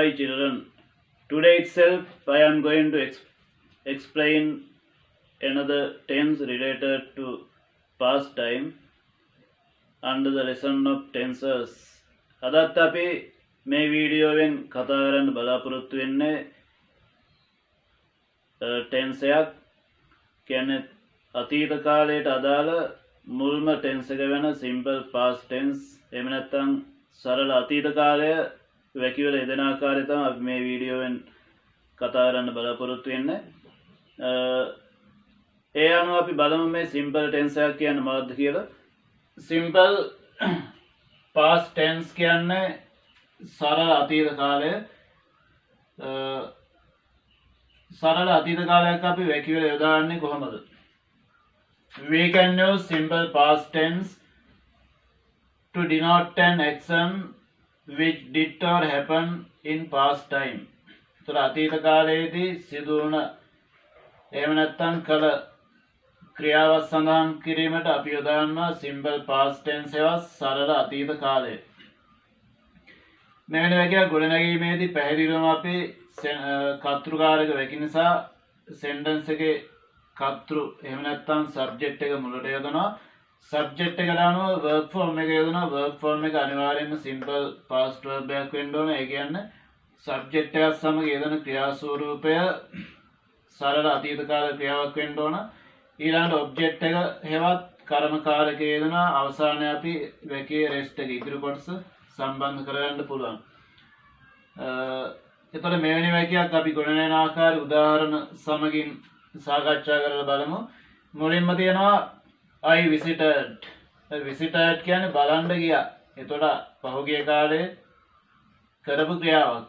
Hi children, today itself I am going to explain another tense related to past time under the lesson of tenses. අදත් අපි මේ වීඩියෝවෙන් කතා කරන්න බලාපොරොත්තු වෙන්නේ ටෙන්ස් එකක් කියන්නේ අතීත කාලයට අදාළ මුල්ම ටෙන්ස් එක වෙන simple past tense එහෙම නැත්නම් සරල අතීත කාලය වැකිවල යෙදෙන ආකාරය තමයි අපි මේ වීඩියෝවෙන් කතා කරන්න බලාපොරොත්තු වෙන්නේ. ඒ අනුව අපි බලමු මේ simple tense එකක් කියන්නේ මොකක්ද කියලා. simple past tense කියන්නේ සරල අතීත කාලය. සරල අතීත කාලයක් අපි වැකිවල යොදාන්නේ කොහොමද? We can use simple past tense to denote an action which did or happen in past time. ඒතර අතීත කාලයේදී සිදු වුණ එහෙම නැත්නම් කළ ක්‍රියාවක් සඳහන් කිරීමට අපි යොදවනවා simple past tense එක සරල අතීත කාලය. මෙවැනි වගේ ගොඩනැගීමේදී පැහැදිලිවම අපි කර්තෘකාරක වැකි නිසා sentence එකේ කර්තෘ එහෙම නැත්නම් subject එක මුලට යොදනවා. subject එකට අනුව verb form එක යොදනවා. verb form එක අනිවාර්යයෙන්ම simple past verb එකක් වෙන්න ඕනේ. ඒ කියන්නේ subject එකත් සමග යෙදෙන ක්‍රියා ස්වරූපය සරල අතීත කාල ක්‍රියාවක් වෙන්න ඕන. ඊළඟට object එක හෙවත් කර්මකාරක යෙදෙනවා. අවසානයේ අපි වැකියේ rest එක ඉදිරි කොටස සම්බන්ධ කරගන්න පුළුවන්. එතකොට මෙවැනි වැකියක් අපි ගොඩනැගෙන ආකාරය උදාහරණ සමගින් සාකච්ඡා කරලා බලමු. මුලින්ම තියෙනවා I visited. visited කියන්නේ බලන්න ගියා. එතකොට පහුගිය කාලේ කරපු ක්‍රියාවක්.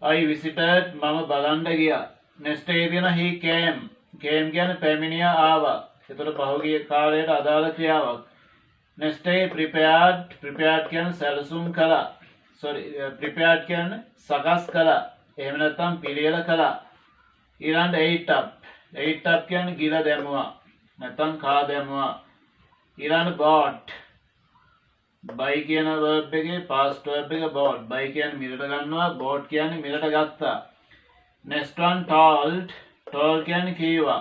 I visited මම බලන්න ගියා. next එකේ තියෙන he came. came කියන්නේ පැමිණියා ආවා. එතකොට පහුගිය කාලයට අදාළ ක්‍රියාවක්. next එකේ prepared. prepared කියන්නේ සැලසුම් කළා. prepared කියන්නේ සකස් කළා. එහෙම නැත්නම් පිළියෙල කළා. ඊළඟට ate up. ate up කියන්නේ ගිල දැමුවා. නැත්නම් කා දැමුවා. ඊළඟට bought. buy කියන verb එකේ past verb එක bought. buy කියන්නේ මිලට ගන්නවා. bought කියන්නේ මිලට ගත්තා. next one told. told කියන්නේ කීවා.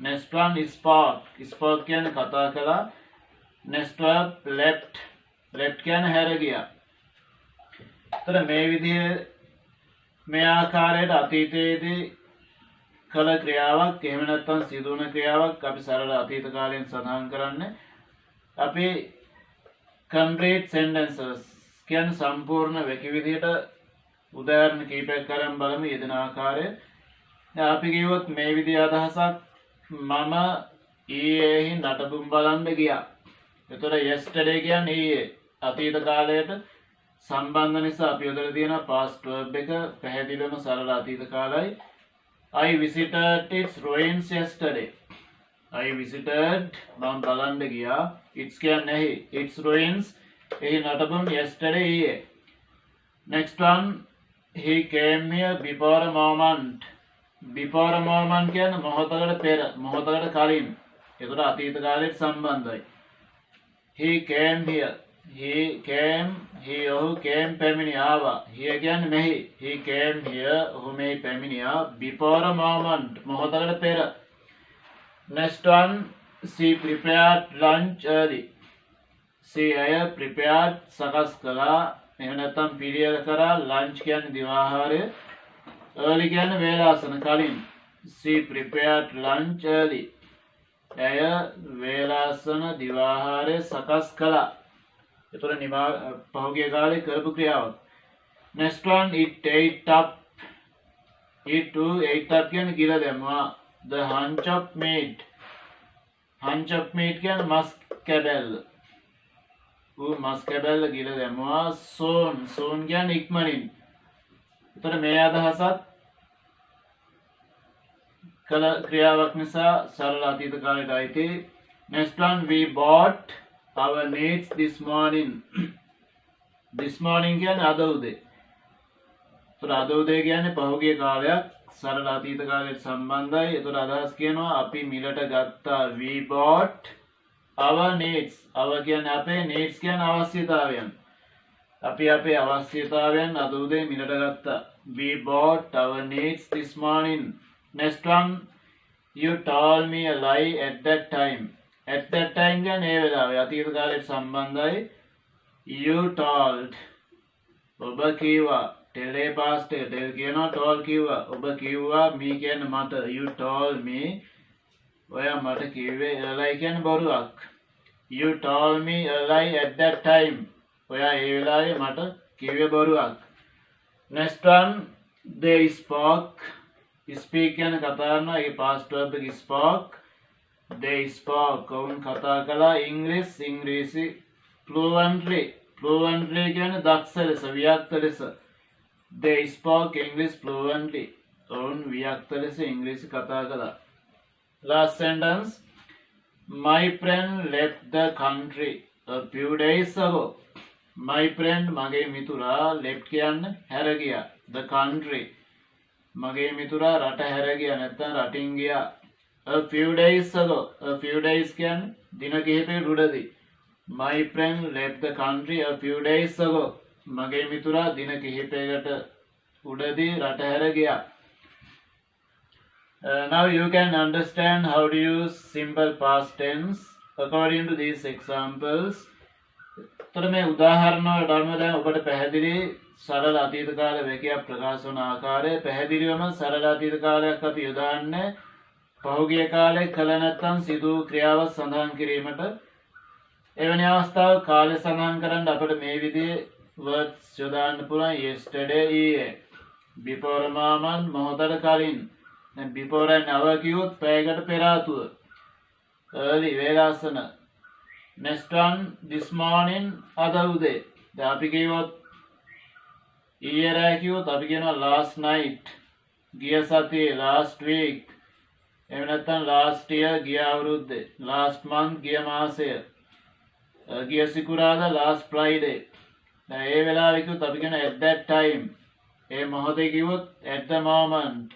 next one spoke. spoke කියන්නේ කතා කළා. next verb left. left කියන්නේ හැර ගියා. එතන මේ විදිහේ මේ ආකාරයට අතීතයේදී කළ ක්‍රියාවක් එහෙම නැත්නම් සිදු වුණ ක්‍රියාවක් අපි සරල අතීත කාලයෙන් සඳහන් කරන්නේ. අපි complete sentences කියන්නේ සම්පූර්ණ වැකි විදිහට උදාහරණ කිහිපයක් කරන් බලමු යෙදෙන ආකාරය. දැන් අපි කිව්වොත් මේ විදිහ අදහසක් මම ඊයේහි නටබුන් බලන්න ගියා. එතකොට yesterday කියන්නේ ඊයේ අතීත කාලයට සම්බන්ධ නිසා අපි යොදලා තියෙන past verb එක පැහැදිලිවම සරල අතීත කාලයයි. I visited its ruins yesterday. I visited මම බලන්න ගියා. It's කියන්නේ its ruins එහි නටබුන් yesterday ඊයේ. Next one he came here before a moment. before a moment කියන්නේ මොහොතකට පෙර මොහොතකට කලින්. ඒකට අතීත කාලයට සම්බන්ධයි. he came here. he came ඔහු came පැමිණියා ආවා. here කියන්නේ මෙහි. he came here ඔහු මෙහි පැමිණියා before a moment මොහොතකට පෙර. next one she prepared lunch early. she prepared සකස් කළා එහෙම නැත්නම් පිළියෙල කරා. lunch කියන්නේ දිවාහාරය. early කියන්නේ වේලාසන කලින්. she prepared lunch early. ඇය වේලාසන දිවාහාරය සකස් කළා. එතකොට පහුගිය කාලේ කරපු ක්‍රියාවක්. next one it ate up. it ate up කියන්නේ ගිල දැමුවා. the hunch of meat. hunch of meat කියන්නේ මස් කැබැල්ල. මස් කැබැල්ල ගිල දැමුවා. soon කියන්නේ ඉක්මනින්. එතකොට මේ අදහසත් කළ ක්‍රියාවක් නිසා සරල අතීත කාලයට අයිති. next one we bought our needs this morning. this morning කියන්නේ අද උදේ. ඒතර අද උදේ කියන්නේ පහුගිය කාලයක් සරල අතීත කාලයට සම්බන්ධයි. ඒතර අදහස් කියනවා අපි මිලට ගත්තා. we bought our needs. our කියන්නේ අපේ needs කියන්නේ අවශ්‍යතාවයන්. අපි අපේ අවශ්‍යතාවයන් අද උදේ මිලට ගත්තා. We bought our needs this morning. Next one, you told me a lie at that time. At that time කියන්නේ ඒ වෙලාවේ අතීත කාලයට සම්බන්ධයි. You told ඔබ කිව්වා. tell a past tell කියනවා told කිව්වා. ඔබ කිව්වා me කියන්නේ මට. You told me ඔයා මට කිව්වේ a lie කියන්නේ බොරුවක්. You told me a lie at that time. ඔයා ඒ වෙලාවේ මට කිව්වේ බොරුවක්. Next one, they spoke. Speak කියන්නේ කතා කරනවා. ඒ past verb එක spoke. They spoke. ඔවුන් කතා කළා English ඉංග්‍රීසි fluently. Fluently කියන්නේ දක්ෂ ලෙස ව්‍යක්ත ලෙස. They spoke English fluently. ඔවුන් ව්‍යක්ත ලෙස ඉංග්‍රීසි කතා කළා. Last sentence. My friend left the country a few days ago. My friend මගේ මිතුරා left කියන්නේ හැර ගියා. The country මගේ මිතුරා රට හැර ගියා නැත්නම් රටින් ගියා. A few days ago. A few days කියන්නේ දින කිහිපයකට උඩදී. My friend left the country a few days ago. මගේ මිතුරා දින කිහිපයකට උඩදී රට හැර ගියා. Now you can understand how to use simple past tense according to these examples. තොර මේ උදාහරණ වලට අනුව දැන් ඔබට පැහැදිලි සරල අතීත කාල වැකියක් ප්‍රකාශ වන ආකාරය පැහැදිලිවම සරල අතීත කාලයක් අපි යොදාන්නේ පහුගිය කාලේ කළ නැත්නම් සිදු ක්‍රියාවක් සඳහන් කිරීමට. එවැනි අවස්ථාවක කාලය සඳහන් කරන්න අපිට මේ විදිහේ words යොදාන්න පුළුවන්. yesterday ඊයේ, before a moment මොහොතකට කලින්, දැන් before an hour කිව්වොත් පැයකට පෙර ආතුව, early වේලාසන. Next one, this morning අද උදේ. දැන් අපි කිව්වොත් ඊයේ රෑ කිව්වොත් අපි කියනවා last night, ගිය සතියේ last week, එහෙම නැත්නම් last year ගිය අවුරුද්දේ, last month ගිය මාසය, ගිය සිකුරාදා last Friday. දැන් ඒ වෙලාවේ කිව්වොත් අපි කියන at that time. ඒ මොහොතේ කිව්වොත් at the moment.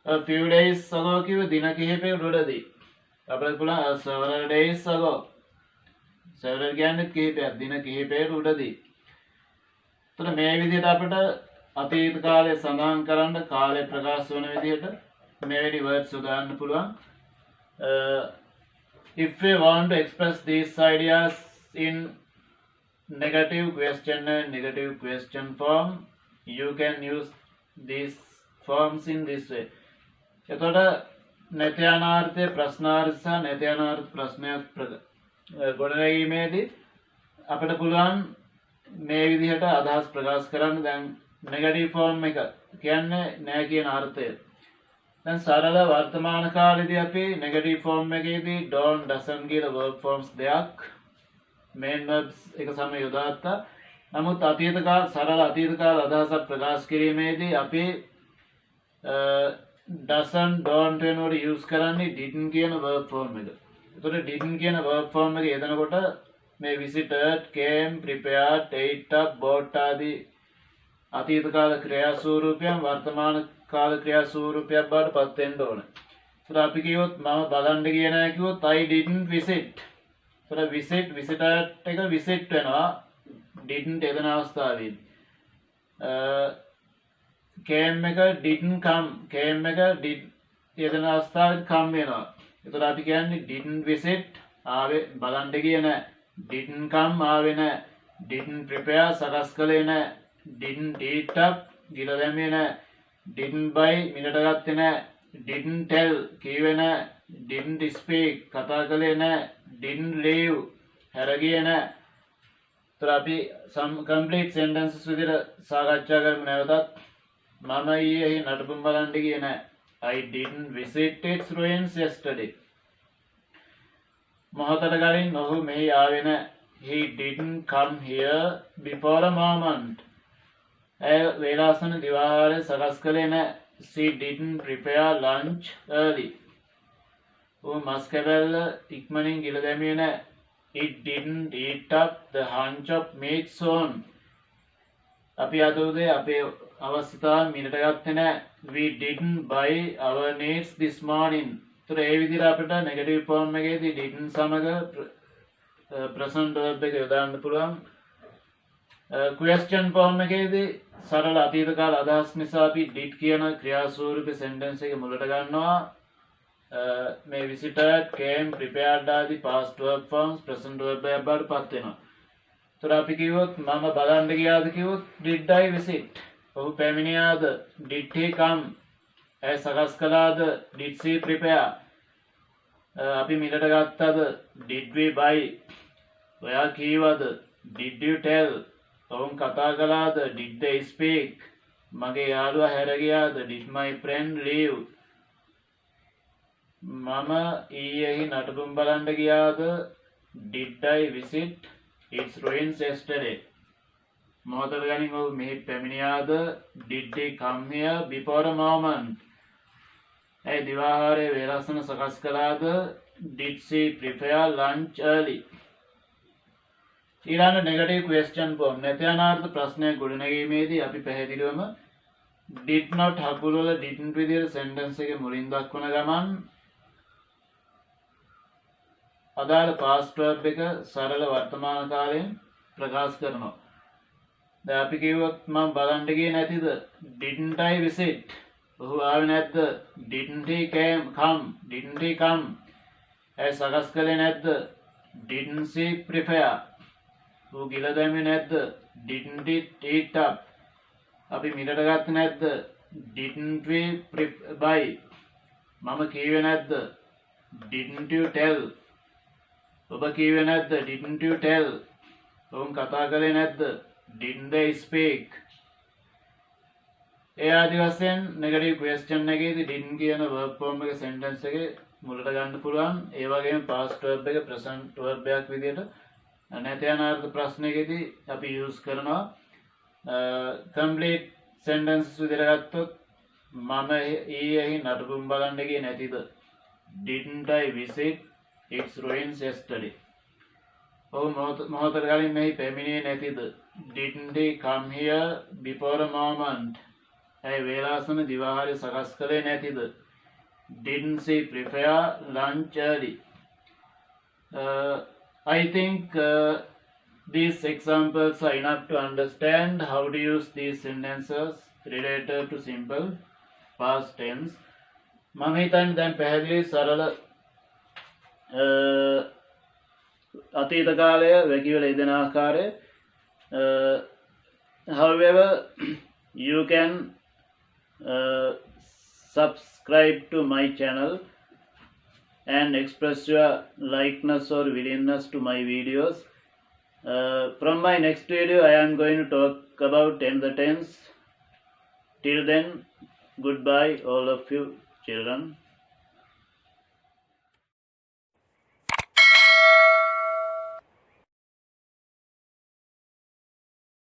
A few days ago කිව්ව දින කිහිපයකට උඩදී. අපිට පුළුවන් several days ago. several කියන්නේ කිහිපයක්, දින කිහිපයකට උඩදී. එතකොට මේ විදිහට අපිට අතීත කාලය සඳහන් කරන්න කාලය ප්‍රකාශ වන විදිහට මෙවැනි words උදාන්න පුළුවන්. If we want to express these ideas in negative question and negative question form, you can use these forms in this way. එතකොට නැත්‍යානාර්ථය ප්‍රශ්නාර්ථ සහ නැත්‍යානාර්ථ ප්‍රශ්නයක් ගොඩනැගීමේදී අපිට පුළුවන් මේ විදිහට අදහස් ප්‍රකාශ කරන්න. දැන් negative form එක කියන්නේ නැහැ කියන අර්ථය. දැන් සරල වර්තමාන කාලෙදී අපි negative form එකේදී don't doesn't කියලා verb forms දෙකක් main verbs එක සමග යොදාගත්තා. නමුත් අතීත කාල සරල අතීත කාල අදහසක් ප්‍රකාශ කිරීමේදී අපි doesn't don't වෙනකොට use කරන්නේ didn't කියන verb form එක. එතකොට didn't කියන verb form එක යෙදෙනකොට මේ visited, came, prepared, ate up, bought ආදී අතීත කාල ක්‍රියා ස්වරූපයන් වර්තමාන කාල ක්‍රියා ස්වරූපයක් බවට පත් වෙන්න ඕන. ඒතර අපි කිව්වොත් මම බලන්න ගියේ නැහැ කිව්වොත් I didn't visit. ඒතර visited එක visit වෙනවා didn't යෙදෙන අවස්ථාවේදී. came එක didn't come. came එක did යෙදෙන අවස්ථාවේදී come වෙනවා. ඒතර අපි කියන්නේ didn't visit ආවේ බලන්න ගියේ නැහැ. didn't come ආවේ නැහැ. didn't prepare සකස් කළේ නැහැ. didn't eat up ගිල දැම්මේ නැහැ. didn't buy මිලට ගත්තේ නැහැ. didn't tell කීවේ නැහැ. didn't speak කතා කළේ නැහැ. didn't leave හැර ගියේ නැහැ. ඒතර අපි some complete sentences විදිහට සාකච්ඡා කරමු නැවතත්. මම ඊයේ නටබුන් බලන්න ගියේ නැහැ. I didn't visit its ruins yesterday. මොහොතකට කලින් ඔහු මෙහි ආවේ නැහැ. He didn't come here before a moment. ඇය වේලාසන දිවාහාරය සකස් කළේ නැහැ. She didn't prepare lunch early. ඔහු මස් කැබැල්ල ඉක්මනින් ගිල දැමියේ නැහැ. It didn't eat up the hunch of meat soon. අපි අද උදේ අපේ අවශ්‍යතාවන් මිලට ගත්තේ නැහැ. We didn't buy our needs this morning. ඒතර ඒ විදිහට අපිට negative form එකේදී didn't සමග present verb එක යොදාන්න පුළුවන්. ක්වෙස්චන් ෆෝම් එකේදී සරල අතීත කාල අදහස් නිසා අපි did කියන ක්‍රියාස්වරූප සෙන්ටෙන්ස් එක මුලට ගන්නවා. මේ visited came prepared ආදී past verb forms present verb එක බවට පත් වෙනවා. ඒතර අපි කිව්වොත් මම බලන්න ගියාද කිව්වොත් did I visit? ඔහු පැමිණියාද? did he come? ඇය සකස් කළාද? did she prepare? අපි මිලට ගත්තද? did we buy? ඔයා කීවද? did you tell? ඔවුන් කතා කළාද? did they speak? මගේ යාළුවා හැර ගියාද? did my friend leave? මම ඊයේ නටබුන් බලන්න ගියාද? did I visit its ruins yesterday? මොහොතක ගනින් ඔහු මෙහි පැමිණියාද? did he come here before a moment? ඇයි දිවාහාරයේ වේලස්සන සකස් කළාද? did she prepare lunch early? ඊළඟ නෙගටිව් ක්වෙස්චන් ෆෝම් නැත්නම් ප්‍රශ්නයක් ගොඩනැගීමේදී අපි පැහැදිලිවම did not හකුරු වල didn't විදිහට සෙන්ටෙන්ස් එක මුලින් දක්වන ගමන් අදාළ past verb එක සරල වර්තමාන කාලයෙන් ප්‍රකාශ කරනවා. දැන් අපි කිව්වොත් මම බලන්න ගියේ නැතිද? didn't I visit? ඔහු ආවේ නැද්ද? didn't he come? didn't he come? ඇය සකස් කළේ නැද්ද? didn't she prepare? ඔහු ගිල දැම්මේ නැද්ද? didn't it eat up? අපි මිලට ගත්තේ නැද්ද? didn't we buy? මම කීවේ නැද්ද? didn't you tell? ඔබ කීවේ නැද්ද? didn't you tell? ඔවුන් කතා කළේ නැද්ද? didn't they speak? ඒ ආදි වශයෙන් නෙගටිව් ක්වෙස්චන් එකේදී didn't කියන verb form එක sentence එකේ මුලට ගන්න පුළුවන්. ඒ වගේම past verb එක present verb එකක් විදිහට නැත්නම් ප්‍රශ්නයකදී අපි use කරනවා. complete sentences විදිහට ගත්තොත් මම ඊයේ නටබුන් බලන්න ගියේ නැතිද? didn't I visit its ruins yesterday? ඔහු මොහොතකට කලින් මෙහි පැමිණියේ නැතිද? didn't he come here before a moment? ඇයි වේලාසන දිවාහාරය සකස් කළේ නැතිද? didn't she prepare lunch early? I think these examples are enough to understand how to use these sentences related to simple past tense. මම හිතන්නේ දැන් පැහැදිලි සරල අතීත කාලය වැකිවල යෙදෙන ආකාරය. However, you can subscribe to my channel and express your likeness or willingness to my videos. From my next video, I am going to talk about the tense. Till then, goodbye all of you children.